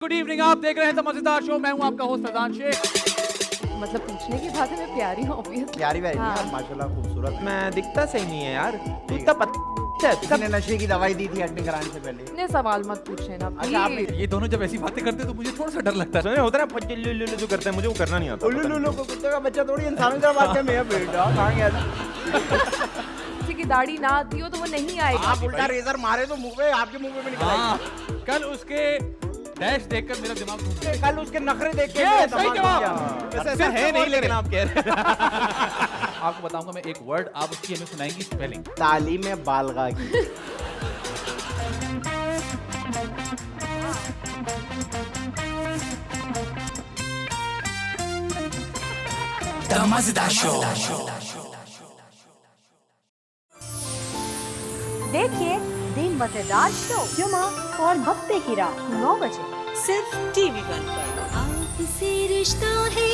Good evening, आप देख रहे हैं द मजेदार शो। मैं हूं आपका होस्ट फैजान शेख। मतलब पूछने की बात है, मैं प्यारी हूँ ऑब्वियसली। प्यारी व्यारी हाँ। यार, माशाल्लाह खूबसूरत है। मैं दिखता सही नहीं है यार, तू इतना पतला किसी ने नशे की दवाई दी थी एडमिट कराने से पहले। इतने सवाल मत पूछे ना अच्छा, आप प्लीज। ये दोनों जब ऐसी बातें करते हैं तो मुझे थोड़ा सा डर लगता है। सुने होता है ना फज्जिल्लु जो करते हैं, मुझे वो करना नहीं आता। उल्लू लुल्लू को कुत्ते का बच्चा थोड़ी इंसानों की तरह बात कर। मेरा बेटा कहाँ गया था? किसी की दाढ़ी ना आती हो तो वो नहीं आएगा। आप उल्टा रेजर मारे तो मुंह पे, आपके मुंह पे भी निकल हाँ, आएगी। कल उसके डैश देखकर मेरा दिमाग घूम गया। कल उसके नखरे देख के ये मेरा सही दिमाग जवाब। घूम गया। वैसे ऐसा है नहीं, लेकिन आप कह रहे हैं। आपको बताऊंगा मैं एक वर्ड, आप उसकी हमें सुनाएंगी स्पेलिंग। तालीम बालगा की। देखिए दी मजेदार शो जुमा और हफ्ते की रात 9 बजे सिर्फ टीवी वन पर। आपसे रिश्ता है